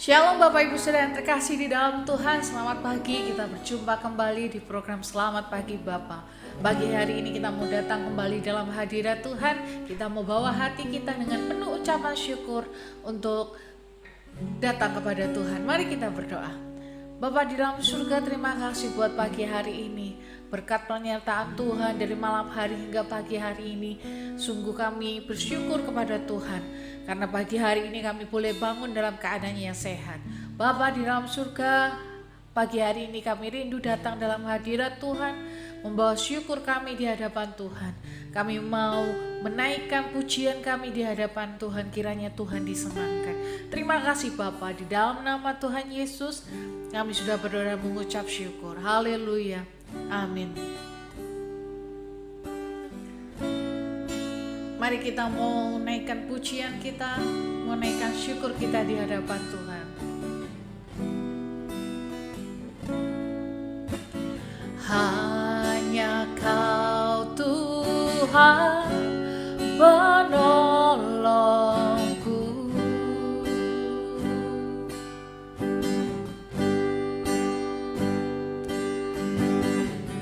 Shalom Bapak Ibu Saudara yang terkasih di dalam Tuhan. Selamat pagi, kita berjumpa kembali di program Selamat Pagi Bapa. Pagi hari ini kita mau datang kembali dalam hadirat Tuhan. Kita mau bawa hati kita dengan penuh ucapan syukur untuk datang kepada Tuhan. Mari kita berdoa. Bapa di dalam surga, terima kasih buat pagi hari ini. Berkat penyertaan Tuhan dari malam hari hingga pagi hari ini, sungguh kami bersyukur kepada Tuhan. Karena pagi hari ini kami boleh bangun dalam keadaan yang sehat. Bapa di dalam surga, pagi hari ini kami rindu datang dalam hadirat Tuhan, membawa syukur kami di hadapan Tuhan. Kami mau menaikkan pujian kami di hadapan Tuhan, kiranya Tuhan disenangkan. Terima kasih Bapa, di dalam nama Tuhan Yesus kami sudah berdoa dan mengucap syukur. Haleluya. Amin. Mari kita mau naikkan pujian kita, mau naikkan syukur kita di hadapan Tuhan. Hanya Kau Tuhan penolongku,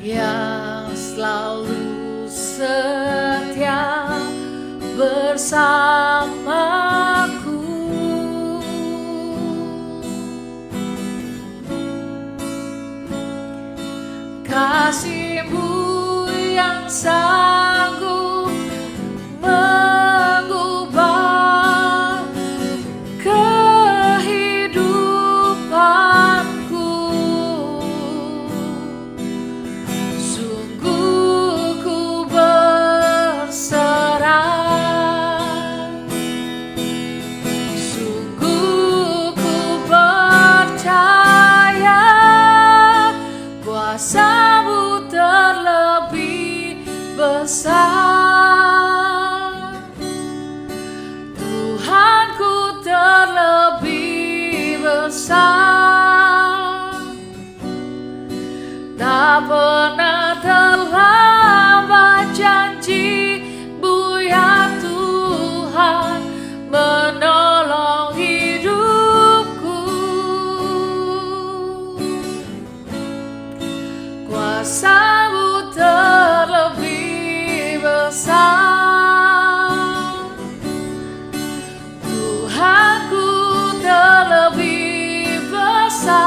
yang selalu setia bersamaku. Kasih-Mu yang sanggup mengubah kehidupanku. Sungguh ku berserah, sungguh ku percaya kuasa-Mu terlebih besar. Tuhanku terlebih besar. Tak pernah terlambat janji-Mu ya Tuhan menolong hidupku. Kuasa-Mu terlebih besar. Tuhanku terlebih besar.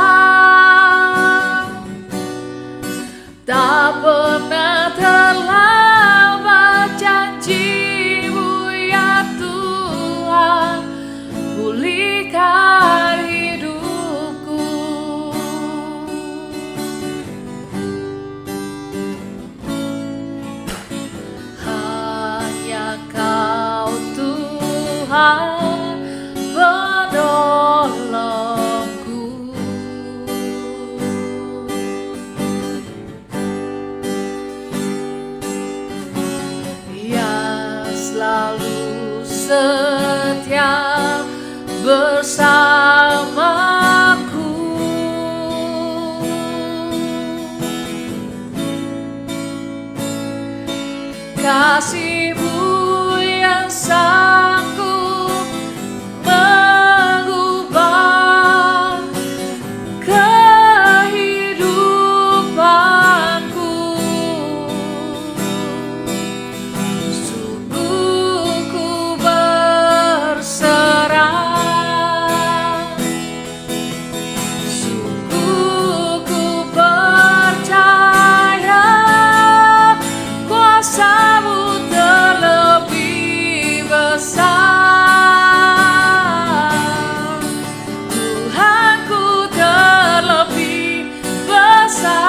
Tak pernah terlambat janji-Mu ya Tuhan, pulihkan hidupku. Hanya Kau Tuhan penolongku, yang selalu setia bersamaku. Kasih-Mu yang sanggup mengubah kehidupanku. Sungguh ku berserah, sungguh ku percaya kuasa-Mu terlebih besar. Tuhanku terlebih besar.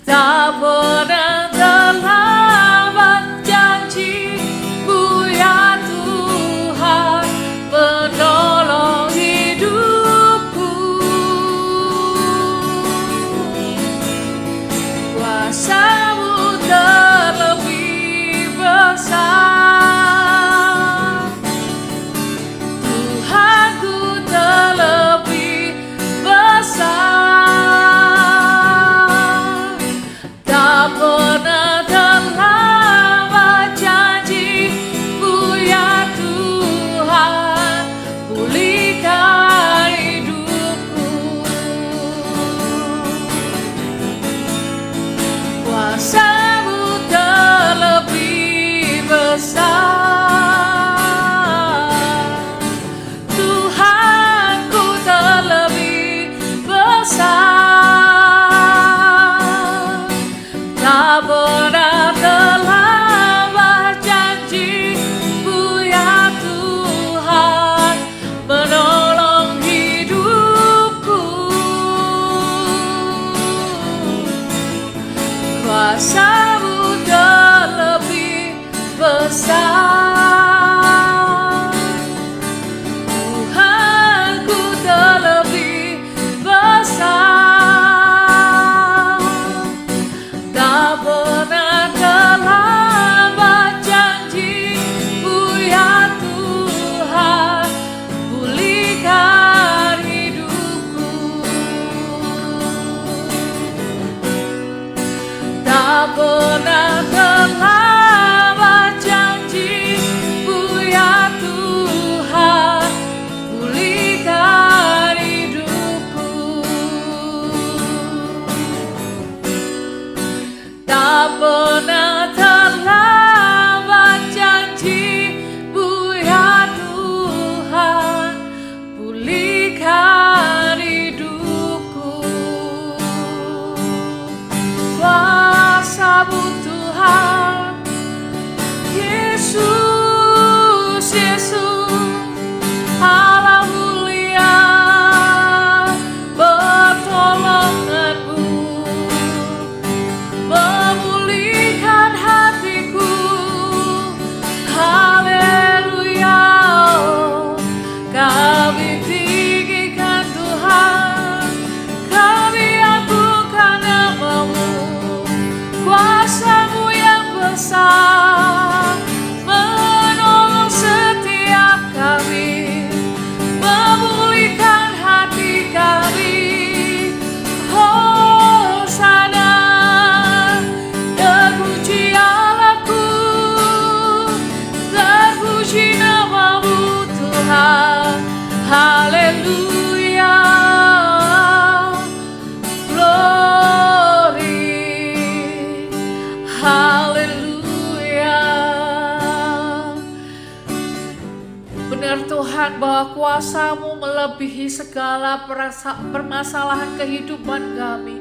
Tak pernah terlambat janji-Mu ya Tuhan menolong hidupku. Kuasa-Mu terlebih besar. Tuhanku terlebih besar. Tak pernah terlambat janji-Mu ya Tuhan Kuasa-Mu terlebih besar, Tuhanku terlebih besar. Tak pernah terlambat janji-Mu ya Tuhan, menolong hidupku. Kuasa-Mu terlebih besar, Tuhanku terlebih besar. Tak pernah terlambat janji-Mu ya Tuhan, pulihkan hidupku. Tak pernah terlambat janji-Mu ya Tuhan, pulihkan hidupku. Tak pernah terlambat janji-Mu ya Tuhan, pulihkan hidupku. Kuasa-Mu Tuhan, Yesus, Yesus, Allah mulia, pertolongan-Mu memulihkan hatiku. Haleluya, kami tinggikan Tuhan, kami agungkan nama-Mu. Kuasa-Mu yang besar menolong setiap kami, memulihkan hati kami. Hosana, terpuji Allahku, terpuji nama-Mu Tuhan. Haleluya, glory, haleluya. Benar Tuhan bahwa kuasa-Mu melebihi segala permasalahan kehidupan kami.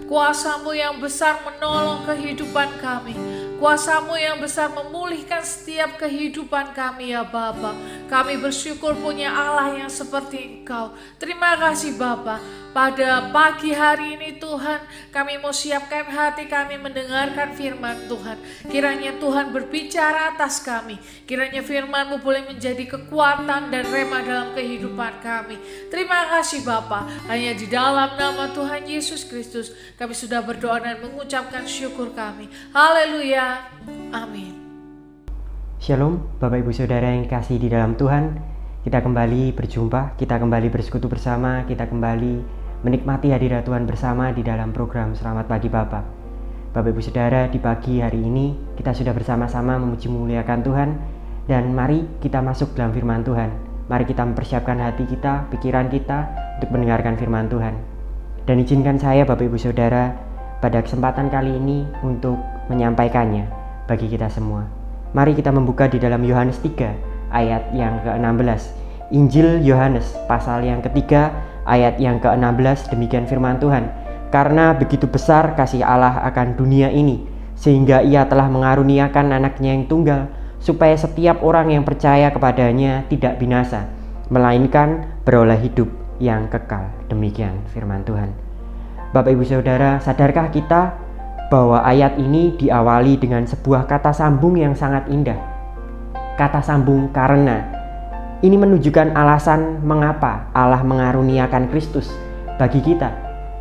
Kuasa-Mu yang besar menolong kehidupan kami. Kuasa-Mu yang besar memulihkan setiap kehidupan kami ya Bapa. Kami bersyukur punya Allah yang seperti Engkau. Terima kasih Bapa. Pada pagi hari ini Tuhan, kami mau siapkan hati kami mendengarkan firman Tuhan. Kiranya Tuhan berbicara atas kami. Kiranya firman-Mu boleh menjadi kekuatan dan rema dalam kehidupan kami. Terima kasih Bapa. Hanya di dalam nama Tuhan Yesus Kristus kami sudah berdoa dan mengucapkan syukur kami. Haleluya. Amin. Shalom Bapak Ibu Saudara yang kasih di dalam Tuhan. Kita kembali berjumpa, kita kembali bersekutu bersama, kita kembali menikmati hadirat Tuhan bersama di dalam program Selamat Pagi Bapak. Bapak Ibu Saudara, di pagi hari ini kita sudah bersama-sama memuji memuliakan Tuhan. Dan mari kita masuk dalam firman Tuhan. Mari kita mempersiapkan hati kita, pikiran kita untuk mendengarkan firman Tuhan. Dan izinkan saya Bapak Ibu Saudara pada kesempatan kali ini untuk menyampaikannya bagi kita semua. Mari kita membuka di dalam Yohanes 3 ayat yang ke-16. Injil Yohanes pasal yang ketiga ayat yang ke-16, demikian firman Tuhan. Karena begitu besar kasih Allah akan dunia ini, sehingga Ia telah mengaruniakan anaknya yang tunggal, supaya setiap orang yang percaya kepadanya tidak binasa, melainkan beroleh hidup yang kekal. Demikian firman Tuhan. Bapak Ibu Saudara, sadarkah kita bahwa ayat ini diawali dengan sebuah kata sambung yang sangat indah. Kata sambung karena. Ini menunjukkan alasan mengapa Allah mengaruniakan Kristus bagi kita.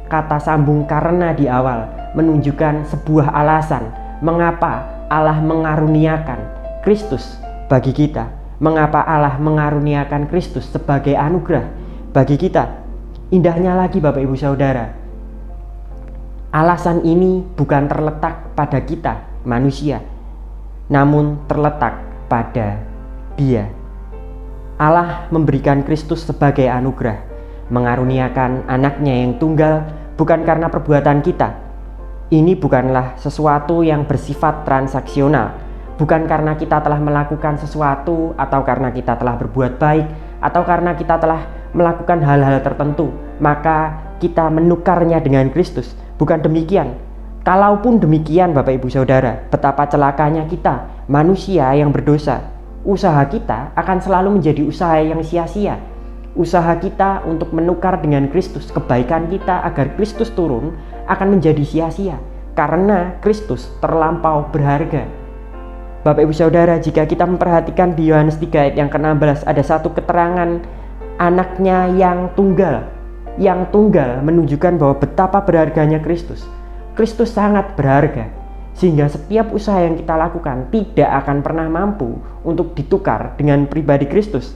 Kata sambung karena di awal menunjukkan sebuah alasan mengapa Allah mengaruniakan Kristus bagi kita. Mengapa Allah mengaruniakan Kristus sebagai anugerah bagi kita. Indahnya lagi Bapak Ibu Saudara, alasan ini bukan terletak pada kita manusia, namun terletak pada Dia. Allah memberikan Kristus sebagai anugerah, mengaruniakan anaknya yang tunggal bukan karena perbuatan kita, Ini bukanlah sesuatu yang bersifat transaksional. Bukan karena kita telah melakukan sesuatu, atau karena kita telah berbuat baik, atau karena kita telah melakukan hal-hal tertentu, maka kita menukarnya dengan Kristus. Bukan demikian. Kalaupun demikian, Bapak Ibu Saudara, betapa celakanya kita, manusia yang berdosa. Usaha kita akan selalu menjadi usaha yang sia-sia. Usaha kita untuk menukar dengan Kristus, kebaikan kita agar Kristus turun, akan menjadi sia-sia karena Kristus terlampau berharga. Bapak Ibu Saudara, jika kita memperhatikan di Yohanes 3 ayat yang ke-16, ada satu keterangan anaknya yang tunggal. Yang tunggal menunjukkan bahwa betapa berharganya Kristus. Kristus sangat berharga, sehingga setiap usaha yang kita lakukan tidak akan pernah mampu untuk ditukar dengan pribadi Kristus.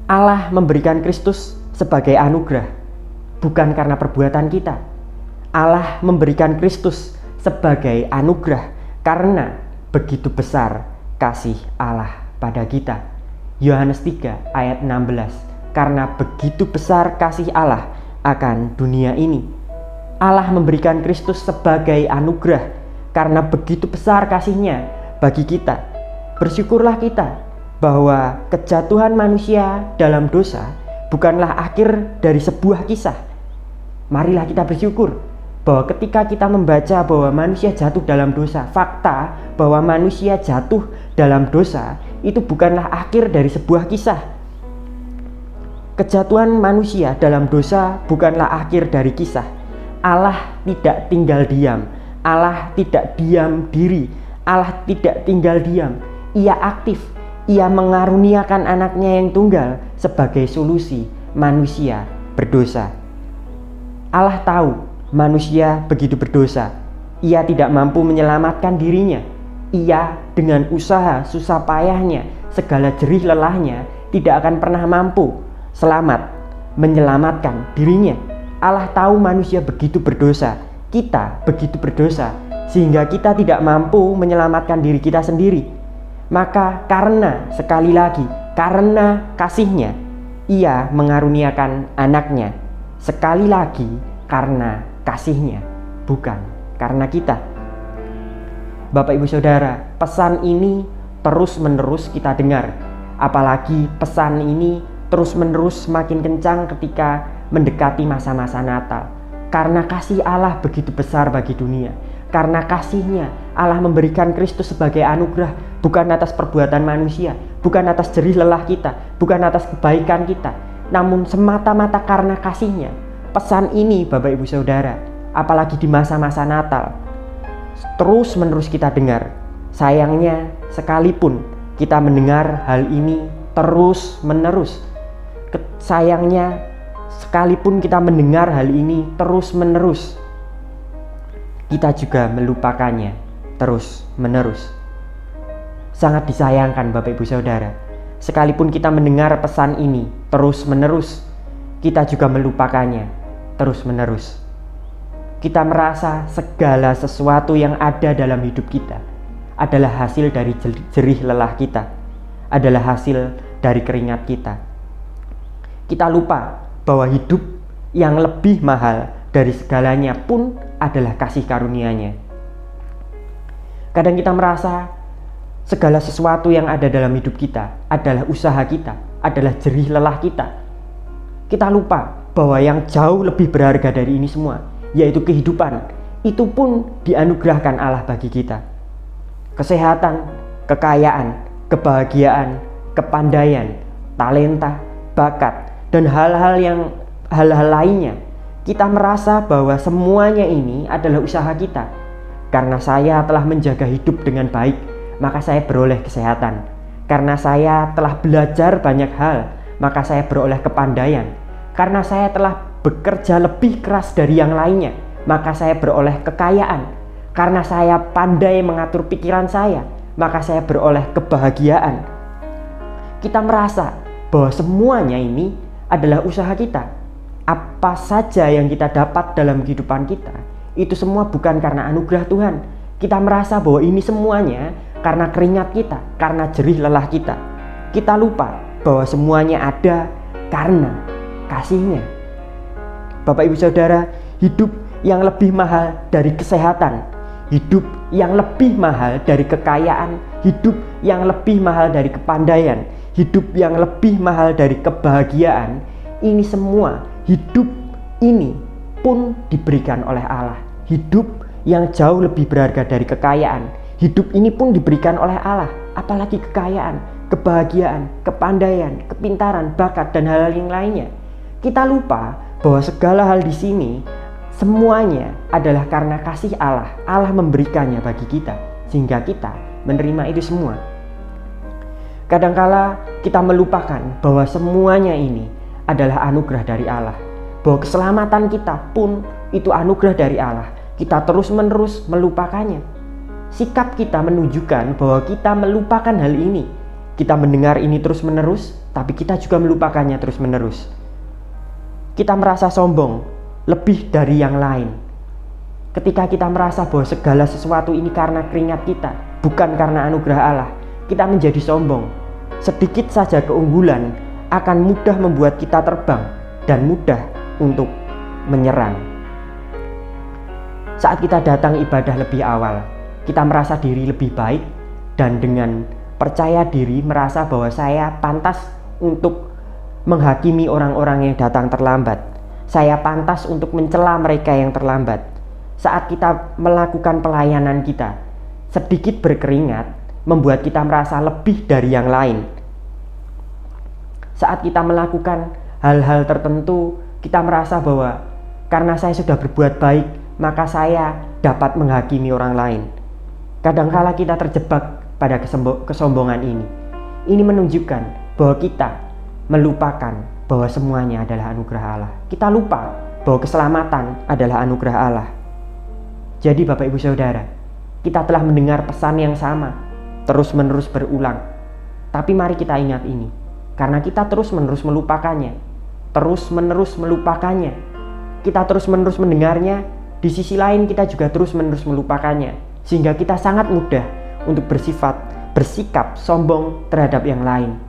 Allah memberikan Kristus sebagai anugerah, bukan karena perbuatan kita. Allah memberikan Kristus sebagai anugerah karena begitu besar kasih Allah pada kita. Yohanes 3 ayat 16. Karena begitu besar kasih Allah akan dunia ini. Allah memberikan Kristus sebagai anugerah karena begitu besar kasih-Nya bagi kita. Bersyukurlah kita bahwa kejatuhan manusia dalam dosa bukanlah akhir dari sebuah kisah. Marilah kita bersyukur bahwa ketika kita membaca bahwa manusia jatuh dalam dosa, fakta bahwa manusia jatuh dalam dosa itu bukanlah akhir dari sebuah kisah. Kejatuhan manusia dalam dosa bukanlah akhir dari kisah. Allah tidak tinggal diam. Allah tidak diam diri. Allah tidak tinggal diam. Ia aktif. Ia mengaruniakan anaknya yang tunggal sebagai solusi manusia berdosa. Allah tahu manusia begitu berdosa. Ia tidak mampu menyelamatkan dirinya. Ia dengan usaha susah payahnya, segala jerih lelahnya tidak akan pernah mampu selamat menyelamatkan dirinya. Allah tahu manusia begitu berdosa. Kita begitu berdosa sehingga kita tidak mampu menyelamatkan diri kita sendiri. Maka karena sekali lagi, karena kasih-Nya, Ia mengaruniakan anaknya. Sekali lagi, karena kasih-Nya, bukan karena kita. Bapak Ibu Saudara, pesan ini terus-menerus kita dengar. Apalagi pesan ini terus-menerus semakin kencang ketika mendekati masa-masa Natal. Karena kasih Allah begitu besar bagi dunia. Karena kasih-Nya, Allah memberikan Kristus sebagai anugerah, bukan atas perbuatan manusia, bukan atas jerih lelah kita, bukan atas kebaikan kita, namun semata-mata karena kasih-Nya. Pesan ini Bapak Ibu Saudara, apalagi di masa-masa Natal, terus-menerus kita dengar. Sayangnya sekalipun kita mendengar hal ini terus-menerus, sayangnya sekalipun kita mendengar hal ini terus-menerus, kita juga melupakannya terus-menerus. Sangat disayangkan Bapak Ibu Saudara, sekalipun kita mendengar pesan ini terus-menerus, kita juga melupakannya terus-menerus. Kita merasa segala sesuatu yang ada dalam hidup kita adalah hasil dari jerih lelah kita, adalah hasil dari keringat kita. Kita lupa bahwa hidup yang lebih mahal dari segalanya pun adalah kasih karunia-Nya. Kadang kita merasa segala sesuatu yang ada dalam hidup kita adalah usaha kita, adalah jerih lelah kita. Kita lupa bahwa yang jauh lebih berharga dari ini semua, yaitu kehidupan, itu pun dianugerahkan Allah bagi kita. Kesehatan, kekayaan, kebahagiaan, kepandaian, talenta, bakat, dan hal-hal lainnya. Kita merasa bahwa semuanya ini adalah usaha kita. Karena saya telah menjaga hidup dengan baik, maka saya beroleh kesehatan. Karena saya telah belajar banyak hal, maka saya beroleh kepandaian. Karena saya telah bekerja lebih keras dari yang lainnya, maka saya beroleh kekayaan. Karena saya pandai mengatur pikiran saya, maka saya beroleh kebahagiaan. Kita merasa bahwa semuanya ini adalah usaha kita. Apa saja yang kita dapat dalam kehidupan kita, itu semua bukan karena anugerah Tuhan. Kita merasa bahwa ini semuanya karena keringat kita, karena jerih lelah kita. Kita lupa bahwa semuanya ada karena kasih-Nya. Bapak Ibu Saudara, hidup yang lebih mahal dari kesehatan, hidup yang lebih mahal dari kekayaan, hidup yang lebih mahal dari kepandaian, hidup yang lebih mahal dari kebahagiaan. Ini semua, hidup ini pun diberikan oleh Allah. Hidup yang jauh lebih berharga dari kekayaan, hidup ini pun diberikan oleh Allah. Apalagi kekayaan, kebahagiaan, kepandaian, kepintaran, bakat, dan hal-hal yang lainnya. Kita lupa bahwa segala hal di sini semuanya adalah karena kasih Allah. Allah memberikannya bagi kita sehingga kita menerima itu semua. Kadangkala kita melupakan bahwa semuanya ini adalah anugerah dari Allah, bahwa keselamatan kita pun itu anugerah dari Allah. Kita terus-menerus melupakannya. Sikap kita menunjukkan bahwa kita melupakan hal ini. Kita mendengar ini terus-menerus, tapi kita juga melupakannya terus-menerus. Kita merasa sombong lebih dari yang lain. Ketika kita merasa bahwa segala sesuatu ini karena keringat kita, bukan karena anugerah Allah, kita menjadi sombong. Sedikit saja keunggulan akan mudah membuat kita terbang dan mudah untuk menyerang. Saat kita datang ibadah lebih awal, kita merasa diri lebih baik dan dengan percaya diri merasa bahwa saya pantas untuk menghakimi orang-orang yang datang terlambat. Saya pantas untuk mencela mereka yang terlambat. Saat kita melakukan pelayanan kita, sedikit berkeringat membuat kita merasa lebih dari yang lain. Saat kita melakukan hal-hal tertentu, kita merasa bahwa karena saya sudah berbuat baik, maka saya dapat menghakimi orang lain. Kadangkala kita terjebak pada kesombongan ini. Ini menunjukkan bahwa kita melupakan bahwa semuanya adalah anugerah Allah. Kita lupa bahwa keselamatan adalah anugerah Allah. Jadi Bapak Ibu Saudara, kita telah mendengar pesan yang sama, terus-menerus berulang. Tapi mari kita ingat ini, karena kita terus-menerus melupakannya. Terus-menerus melupakannya. Kita terus-menerus mendengarnya, di sisi lain kita juga terus-menerus melupakannya. Sehingga kita sangat mudah untuk bersikap sombong terhadap yang lain.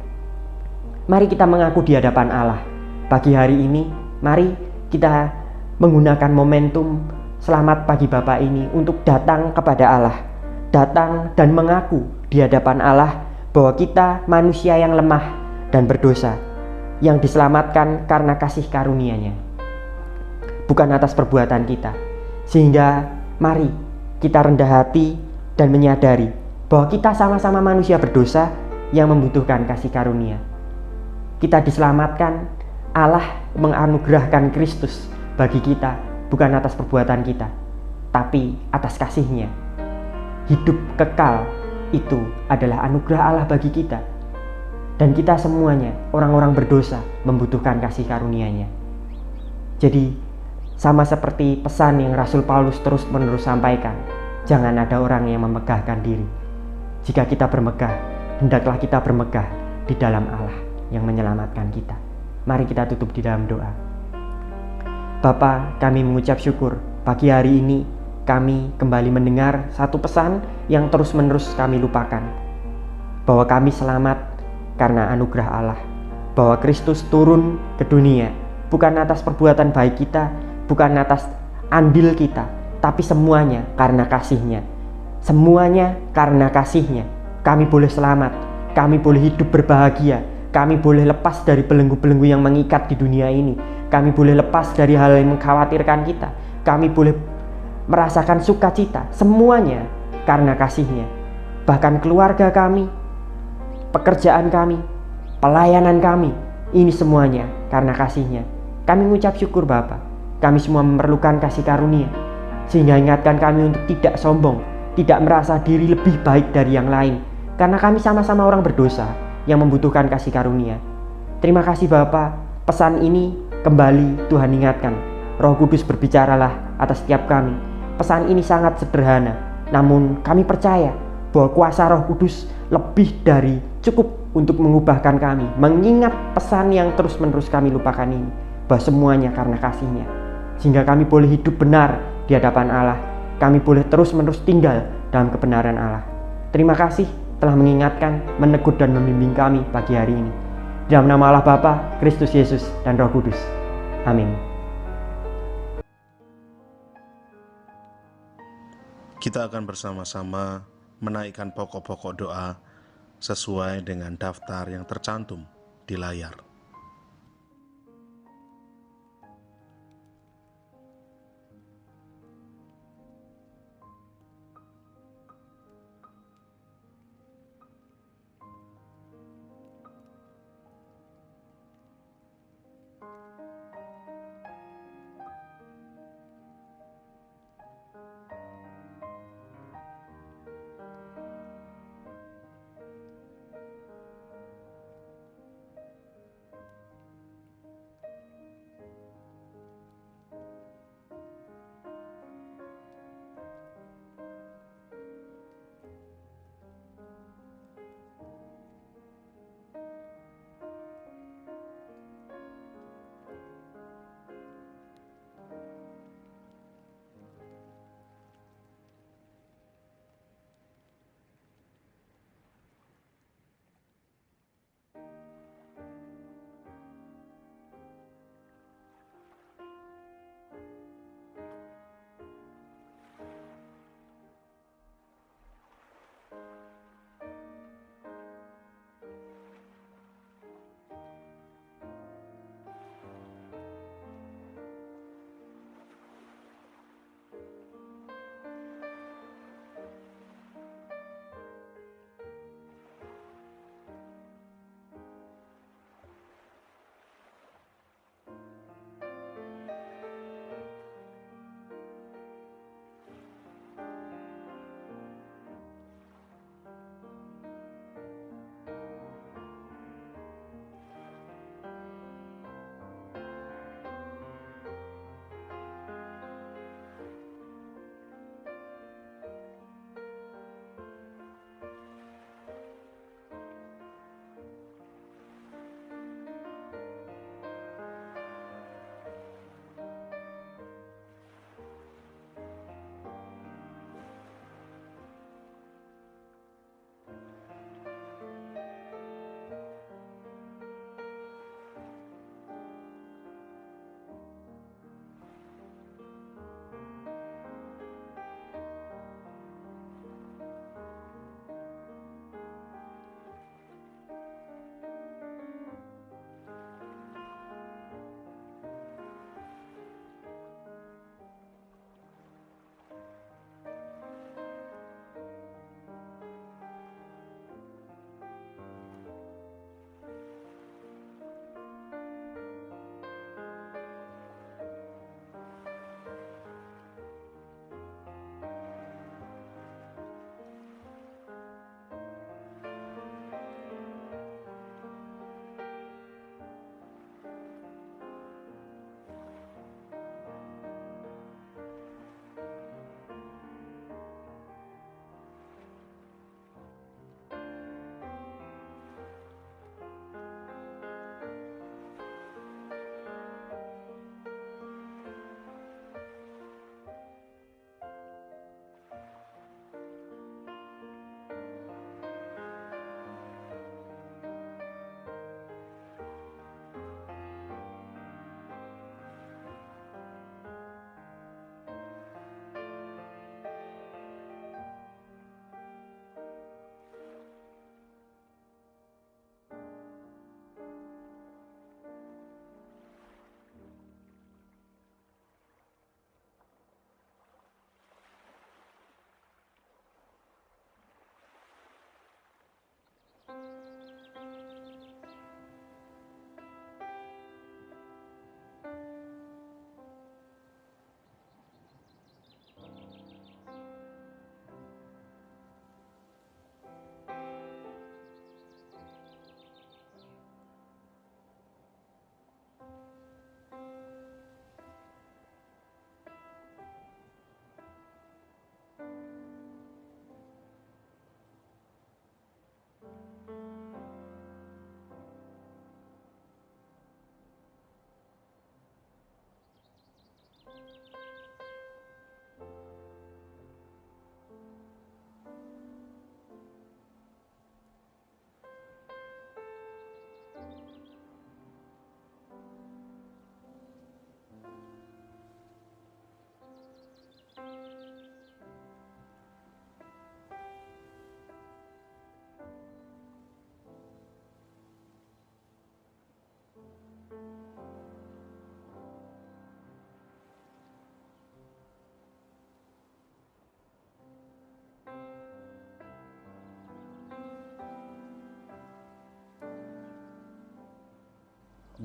Mari kita mengaku di hadapan Allah. Pagi hari ini, mari kita menggunakan momentum Selamat Pagi Bapa ini untuk datang kepada Allah. Datang dan mengaku di hadapan Allah bahwa kita manusia yang lemah dan berdosa, yang diselamatkan karena kasih karunia-Nya, bukan atas perbuatan kita. Sehingga mari kita rendah hati dan menyadari bahwa kita sama-sama manusia berdosa yang membutuhkan kasih karunia. Kita diselamatkan, Allah menganugerahkan Kristus bagi kita bukan atas perbuatan kita, tapi atas kasih-Nya. Hidup kekal itu adalah anugerah Allah bagi kita. Dan kita semuanya, orang-orang berdosa, membutuhkan kasih karunia-Nya. Jadi, sama seperti pesan yang Rasul Paulus terus-menerus sampaikan, jangan ada orang yang memegahkan diri. Jika kita bermegah, hendaklah kita bermegah di dalam Allah yang menyelamatkan kita. Mari kita tutup di dalam doa. Bapa, kami mengucap syukur pagi hari ini kami kembali mendengar satu pesan yang terus-menerus kami lupakan, bahwa kami selamat karena anugerah Allah, bahwa Kristus turun ke dunia bukan atas perbuatan baik kita, bukan atas andil kita, tapi semuanya karena kasih-Nya. Semuanya karena kasih-Nya kami boleh selamat, kami boleh hidup berbahagia, kami boleh lepas dari belenggu-belenggu yang mengikat di dunia ini, kami boleh lepas dari hal yang mengkhawatirkan kita, kami boleh merasakan sukacita, semuanya karena kasih-Nya. Bahkan keluarga kami, pekerjaan kami, pelayanan kami, ini semuanya karena kasih-Nya. Kami mengucap syukur Bapa, kami semua memerlukan kasih karunia, sehingga ingatkan kami untuk tidak sombong, tidak merasa diri lebih baik dari yang lain, karena kami sama-sama orang berdosa yang membutuhkan kasih karunia. Terima kasih Bapa, pesan ini kembali Tuhan ingatkan. Roh Kudus berbicaralah atas setiap kami. Pesan ini sangat sederhana, namun kami percaya bahwa kuasa Roh Kudus lebih dari cukup untuk mengubahkan kami, mengingat pesan yang terus-menerus kami lupakan ini, bahwa semuanya karena kasih-Nya, sehingga kami boleh hidup benar di hadapan Allah. Kami boleh terus-menerus tinggal dalam kebenaran Allah. Terima kasih telah mengingatkan, menegur dan membimbing kami pagi hari ini. Dalam nama Allah Bapa, Kristus Yesus dan Roh Kudus. Amin. Kita akan bersama-sama menaikkan pokok-pokok doa sesuai dengan daftar yang tercantum di layar.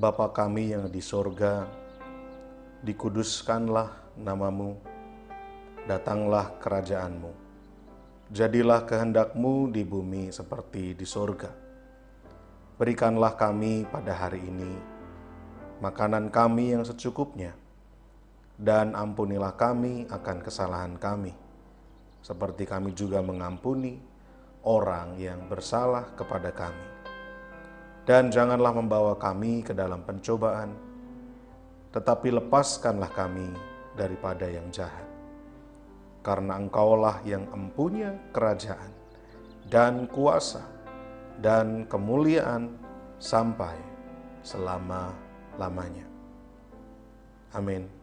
Bapa kami yang di sorga, dikuduskanlah namamu, datanglah kerajaanmu. Jadilah kehendak-Mu di bumi seperti di sorga. Berikanlah kami pada hari ini makanan kami yang secukupnya, dan ampunilah kami akan kesalahan kami, seperti kami juga mengampuni orang yang bersalah kepada kami. Dan janganlah membawa kami ke dalam pencobaan, tetapi lepaskanlah kami daripada yang jahat. Karena Engkaulah yang empunya kerajaan dan kuasa dan kemuliaan sampai selama-lamanya. Amin.